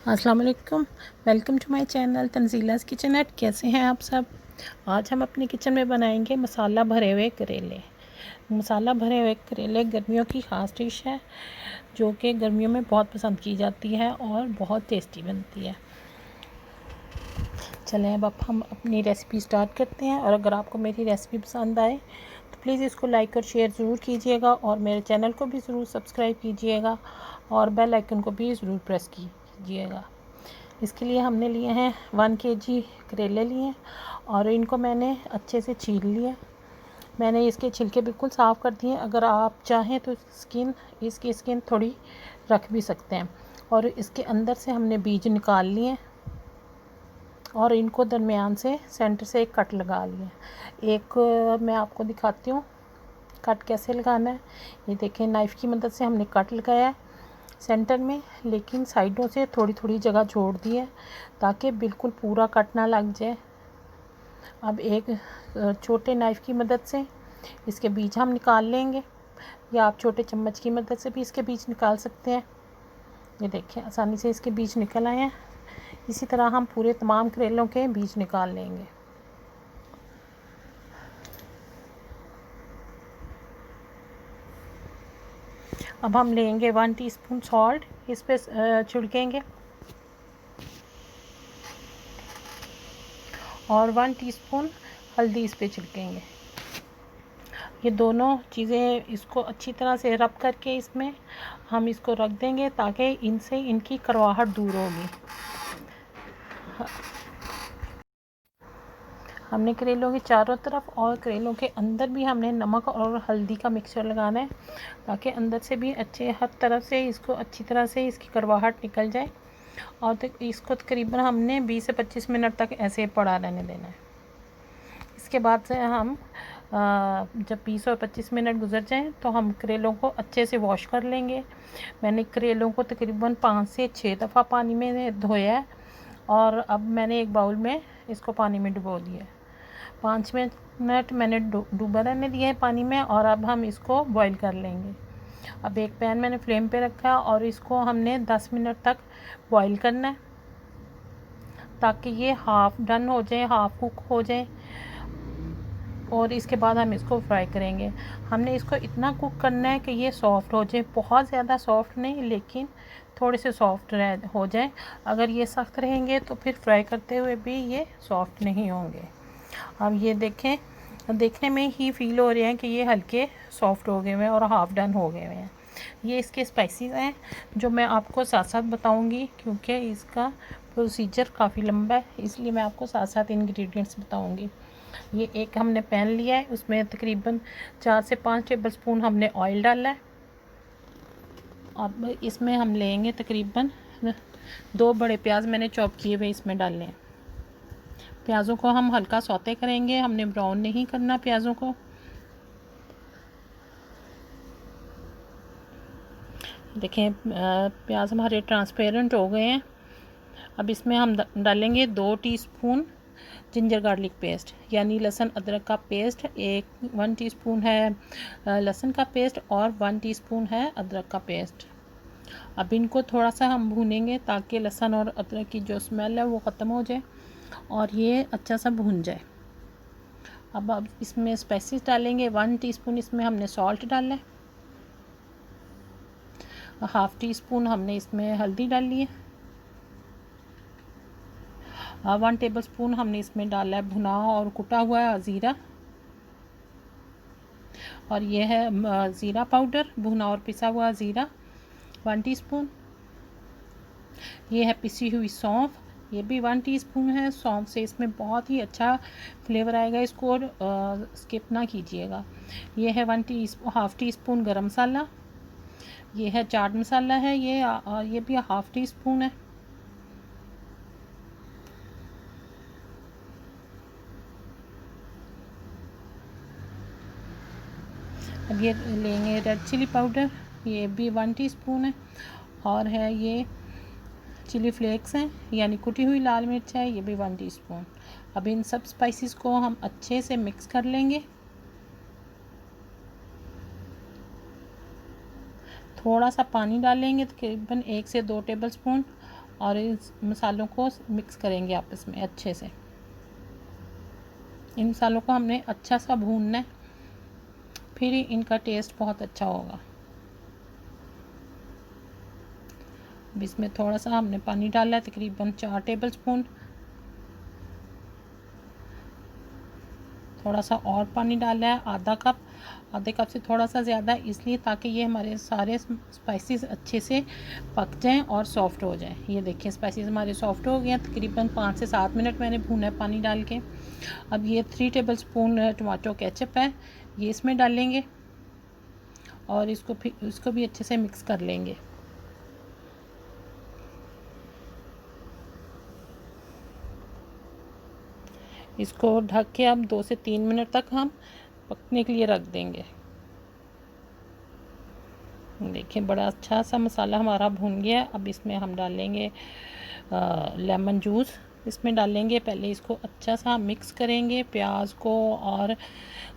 अस्सलाम वालेकुम। Welcome to my channel Tanzila's kitchen at. कैसे हैं आप सब? आज हम अपने किचन में बनाएंगे मसाला भरे हुए करेले। मसाला भरे हुए करेले गर्मियों की ख़ास डिश है जो कि गर्मियों में बहुत पसंद की जाती है और बहुत टेस्टी बनती है। चलें अब हम अपनी रेसिपी स्टार्ट करते हैं। और अगर आपको मेरी रेसिपी पसंद आए तो प्लीज़ इसको लाइक और शेयर ज़रूर कीजिएगा और मेरे चैनल को भी ज़रूर सब्सक्राइब कीजिएगा और बेल आइकन को भी ज़रूर प्रेस कीजिएगा। इसके लिए हमने लिए हैं 1 kg करेले लिए और इनको मैंने अच्छे से छील लिया। मैंने इसके छिलके बिल्कुल साफ़ कर दिए। अगर आप चाहें तो इसकी स्किन थोड़ी रख भी सकते हैं। और इसके अंदर से हमने बीज निकाल लिए और इनको दरमियान से सेंटर से एक कट लगा लिया। एक मैं आपको दिखाती हूँ कट कैसे लगाना है। ये देखें, नाइफ़ की मदद से हमने कट लगाया है सेंटर में, लेकिन साइडों से थोड़ी थोड़ी जगह छोड़ दी है ताकि बिल्कुल पूरा कट ना लग जाए। अब एक छोटे नाइफ़ की मदद से इसके बीज हम निकाल लेंगे, या आप छोटे चम्मच की मदद से भी इसके बीज निकाल सकते हैं। ये देखें, आसानी से इसके बीज निकल आए हैं। इसी तरह हम पूरे तमाम करेलों के बीज निकाल लेंगे। अब हम लेंगे 1 टीस्पून सॉल्ट, इस पर छिड़केंगे और 1 टीस्पून हल्दी इस पर छिड़केंगे। ये दोनों चीज़ें इसको अच्छी तरह से रब करके इसमें हम इसको रख देंगे ताकि इनसे इनकी कड़वाहट दूर होगी। हमने करेलों के चारों तरफ और करेलों के अंदर भी हमने नमक और हल्दी का मिक्सचर लगाना है ताकि अंदर से भी हर तरफ से इसको अच्छी तरह से इसकी कड़वाहट निकल जाए। और इसको तकरीबन हमने 20 से 25 मिनट तक ऐसे पड़ा रहने देना है। इसके बाद से हम जब 20 और 25 मिनट गुजर जाएं तो हम करेलों को अच्छे से वॉश कर लेंगे। मैंने करेलों को तकरीबन 5 से 6 दफ़ा पानी में धोया है और अब मैंने एक बाउल में इसको पानी में डुबो दिया है। 5 मिनट मैंने डूबा रहने दिया है पानी में और अब हम इसको बॉईल कर लेंगे। अब एक पैन मैंने फ्लेम पे रखा और इसको हमने 10 मिनट तक बॉईल करना है ताकि ये हाफ़ डन हो जाए, हाफ़ कुक हो जाए। और इसके बाद हम इसको फ्राई करेंगे। हमने इसको इतना कुक करना है कि ये सॉफ़्ट हो जाए, बहुत ज़्यादा सॉफ़्ट नहीं लेकिन थोड़े से सॉफ़्ट हो जाए। अगर ये सख्त रहेंगे तो फिर फ्राई करते हुए भी ये सॉफ़्ट नहीं होंगे। अब ये देखें, देखने में ही फ़ील हो रहे हैं कि ये हल्के सॉफ़्ट हो गए हैं और हाफ़ डन हो गए हैं। ये इसके स्पाइसेस हैं जो मैं आपको साथ साथ बताऊंगी क्योंकि इसका प्रोसीजर काफ़ी लंबा है, इसलिए मैं आपको साथ साथ इंग्रेडिएंट्स बताऊंगी। ये एक हमने पैन लिया है, उसमें तकरीबन 4 से 5 टेबलस्पून हमने ऑयल डाला है। अब इसमें हम लेंगे तकरीबन 2 बड़े प्याज मैंने चॉप किए हुए इसमें डालने हैं। प्याज़ों को हम हल्का सौते करेंगे, हमने ब्राउन नहीं करना प्याज़ों को। देखें, प्याज हमारे ट्रांसपेरेंट हो गए हैं। अब इसमें हम डालेंगे 2 टीस्पून जिंजर गार्लिक पेस्ट यानी लहसुन अदरक का पेस्ट। 1 टीस्पून है लहसुन का पेस्ट और 1 टीस्पून है अदरक का पेस्ट। अब इनको थोड़ा सा हम भूनेंगे ताकि लहसुन और अदरक की जो स्मेल है वो ख़त्म हो जाए और ये अच्छा सा भून जाए। अब इसमें स्पाइसेस डालेंगे। 1 टीस्पून इसमें हमने सॉल्ट डाला है, हाफ़ टी स्पून हमने इसमें हल्दी डाली है, 1 टेबलस्पून हमने इसमें डाला है भुना और कुटा हुआ ज़ीरा, और ये है ज़ीरा पाउडर, भुना और पिसा हुआ ज़ीरा 1 टीस्पून। ये है पिसी हुई सौंफ, ये भी 1 टीस्पून है। सौंफ से इसमें बहुत ही अच्छा फ्लेवर आएगा, इसको स्किप ना कीजिएगा। ये है हाफ़ टी स्पून गरम मसाला, ये है चाट मसाला है, ये भी हाफ़ टी स्पून है। अब ये लेंगे रेड चिली पाउडर, ये भी 1 टीस्पून है। और है ये चिली फ्लेक्स हैं यानी कुटी हुई लाल मिर्च है, ये भी 1 टीस्पून। अब इन सब स्पाइसेस को हम अच्छे से मिक्स कर लेंगे। थोड़ा सा पानी डालेंगे तकरीबन 1 से 2 टेबलस्पून और इस मसालों को मिक्स करेंगे आपस में अच्छे से। इन मसालों को हमने अच्छा सा भूनना है, फिर इनका टेस्ट बहुत अच्छा होगा। अब इसमें थोड़ा सा हमने पानी डाला है, तकरीबन 4 टेबलस्पून। थोड़ा सा और पानी डाला है, आधे कप से थोड़ा सा ज़्यादा, इसलिए ताकि ये हमारे सारे स्पाइसेस अच्छे से पक जाएं और सॉफ़्ट हो जाएं। ये देखिए स्पाइसेस हमारे सॉफ़्ट हो गए हैं। तकरीबन 5 से 7 मिनट मैंने भूना है पानी डाल के। अब ये 3 टेबलस्पून टमाटो केचप है, ये इसमें डालेंगे और इसको भी अच्छे से मिक्स कर लेंगे। इसको ढक के अब 2 से 3 मिनट तक हम पकने के लिए रख देंगे। देखिए बड़ा अच्छा सा मसाला हमारा भुन गया है। अब इसमें हम डालेंगे लेमन जूस, इसमें डालेंगे। पहले इसको अच्छा सा मिक्स करेंगे, प्याज को और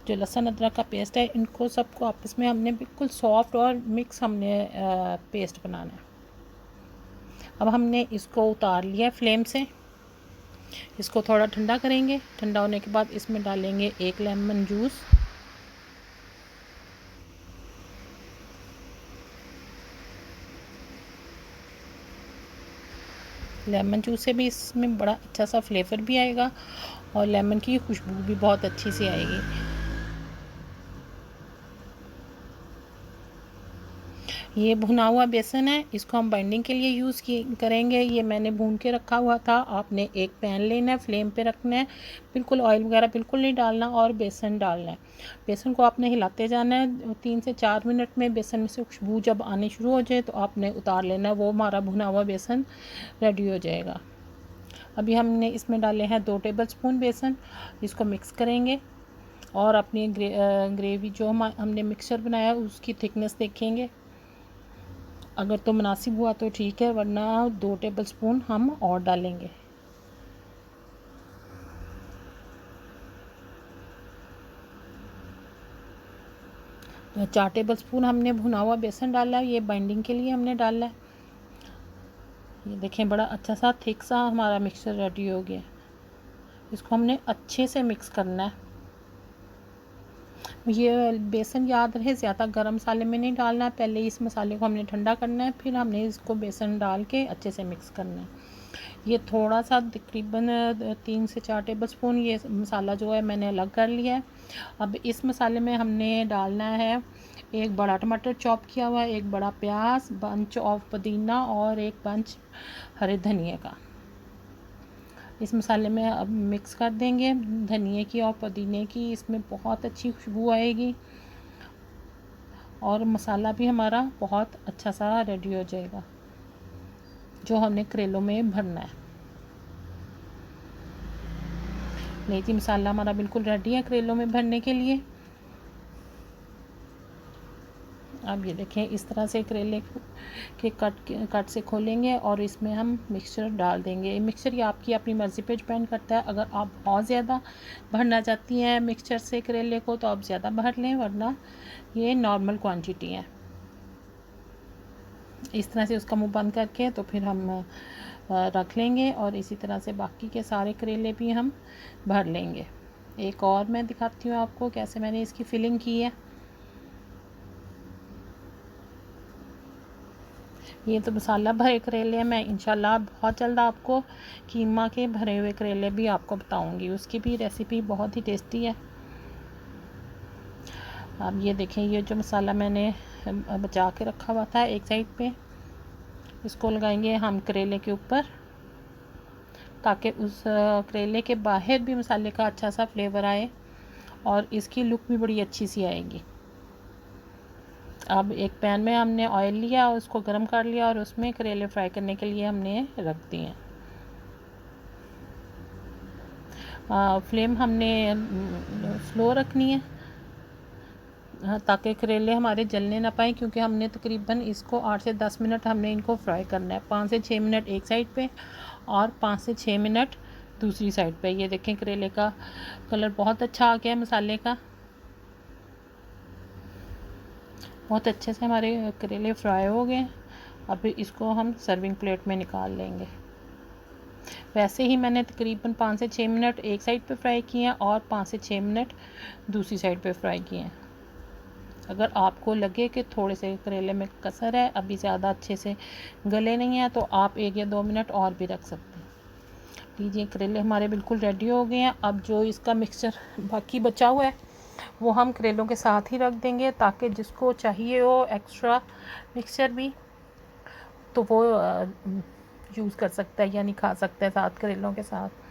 जो लहसुन अदरक का पेस्ट है, इनको सबको आपस में हमने बिल्कुल सॉफ्ट और मिक्स हमने पेस्ट बनाना है। अब हमने इसको उतार लिया फ्लेम से, इसको थोड़ा ठंडा करेंगे। ठंडा होने के बाद इसमें डालेंगे 1 लेमन जूस। लेमन जूस से भी इसमें बड़ा अच्छा सा फ्लेवर भी आएगा और लेमन की खुशबू भी बहुत अच्छी सी आएगी। ये भुना हुआ बेसन है, इसको हम बाइंडिंग के लिए यूज़ करेंगे। ये मैंने भून के रखा हुआ था। आपने एक पैन लेना है, फ्लेम पे रखना है, बिल्कुल ऑयल वगैरह बिल्कुल नहीं डालना और बेसन डालना है। बेसन को आपने हिलाते जाना है। 3 से 4 मिनट में बेसन में से खुशबू जब आनी शुरू हो जाए तो आपने उतार लेना है। वो हमारा भुना हुआ बेसन रेडी हो जाएगा। अभी हमने इसमें डाले हैं 2 टेबलस्पून बेसन, इसको मिक्स करेंगे और अपनी ग्रेवी जो हमने मिक्सचर बनाया उसकी थिकनेस देखेंगे। अगर तो मुनासिब हुआ तो ठीक है, वरना 2 टेबलस्पून हम और डालेंगे। तो 4 टेबलस्पून हमने भुना हुआ बेसन डाला है, ये बाइंडिंग के लिए हमने डाला है। ये देखें बड़ा अच्छा सा थिक सा हमारा मिक्सचर रेडी हो गया। इसको हमने अच्छे से मिक्स करना है। ये बेसन याद रहे ज़्यादा गरम मसाले में नहीं डालना है, पहले इस मसाले को हमने ठंडा करना है, फिर हमने इसको बेसन डाल के अच्छे से मिक्स करना है। ये थोड़ा सा तकरीबन 3 से 4 टेबलस्पून ये मसाला जो है मैंने अलग कर लिया है। अब इस मसाले में हमने डालना है 1 बड़ा टमाटर चॉप किया हुआ, 1 बड़ा प्याज, बंच ऑफ पुदीना और 1 बंच हरे धनिया का। इस मसाले में अब मिक्स कर देंगे धनिए की और पुदीने की, इसमें बहुत अच्छी खुशबू आएगी और मसाला भी हमारा बहुत अच्छा सा रेडी हो जाएगा जो हमने करेलों में भरना है। मेथी मसाला हमारा बिल्कुल रेडी है करेलों में भरने के लिए। अब ये देखें इस तरह से करेले के कट से खोलेंगे और इसमें हम मिक्सचर डाल देंगे। मिक्सचर ये आपकी अपनी मर्ज़ी पे डिपेंड करता है। अगर आप बहुत ज़्यादा भरना चाहती हैं मिक्सचर से करेले को तो आप ज़्यादा भर लें, वरना ये नॉर्मल क्वांटिटी है। इस तरह से उसका मुंह बंद करके तो फिर हम रख लेंगे और इसी तरह से बाकी के सारे करेले भी हम भर लेंगे। एक और मैं दिखाती हूँ आपको कैसे मैंने इसकी फिलिंग की है। ये तो मसाला भरे करेले हैं। मैं इंशाल्लाह बहुत जल्द आपको कीमा के भरे हुए करेले भी आपको बताऊंगी, उसकी भी रेसिपी बहुत ही टेस्टी है। अब ये देखें ये जो मसाला मैंने बचा के रखा हुआ था एक साइड पे, इसको लगाएंगे हम करेले के ऊपर ताकि उस करेले के बाहर भी मसाले का अच्छा सा फ्लेवर आए और इसकी लुक भी बड़ी अच्छी सी आएगी। अब एक पैन में हमने ऑयल लिया और उसको गर्म कर लिया और उसमें करेले फ्राई करने के लिए हमने रख दिए। फ्लेम हमने स्लो रखनी है ताकि करेले हमारे जलने ना पाए, क्योंकि हमने तकरीबन इसको 8 से 10 मिनट हमने इनको फ्राई करना है। 5 से 6 मिनट एक साइड पे और 5 से 6 मिनट दूसरी साइड पे। ये देखें करेले का कलर बहुत अच्छा आ गया है मसाले का, बहुत अच्छे से हमारे करेले फ्राई हो गए। अभी इसको हम सर्विंग प्लेट में निकाल लेंगे। वैसे ही मैंने तकरीबन 5 से 6 मिनट एक साइड पे फ्राई किए हैं और 5 से 6 मिनट दूसरी साइड पे फ्राई किए हैं। अगर आपको लगे कि थोड़े से करेले में कसर है, अभी ज़्यादा अच्छे से गले नहीं हैं, तो आप 1 या 2 मिनट और भी रख सकते हैं। लीजिए, करेले हमारे बिल्कुल रेडी हो गए हैं। अब जो इसका मिक्सचर बाकी बचा हुआ है वो हम करेलों के साथ ही रख देंगे, ताकि जिसको चाहिए हो एक्स्ट्रा मिक्सचर भी तो वो यूज़ कर सकता है, यानी खा सकता है साथ करेलों के साथ।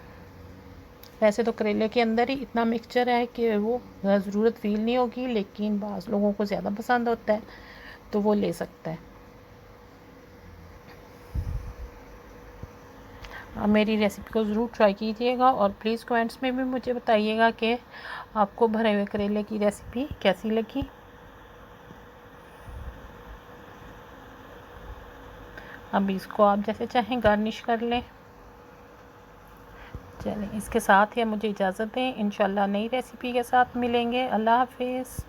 वैसे तो करेले के अंदर ही इतना मिक्सचर है कि वो ज़रूरत फ़ील नहीं होगी, लेकिन बाज़ लोगों को ज़्यादा पसंद होता है तो वो ले सकता है। आप मेरी रेसिपी को ज़रूर ट्राई कीजिएगा और प्लीज़ कमेंट्स में भी मुझे बताइएगा कि आपको भरे हुए करेले की रेसिपी कैसी लगी। अब इसको आप जैसे चाहें गार्निश कर लें। चलें, इसके साथ ही मुझे इजाज़त दें। इंशाल्लाह नई रेसिपी के साथ मिलेंगे। अल्लाह हाफ़िज़।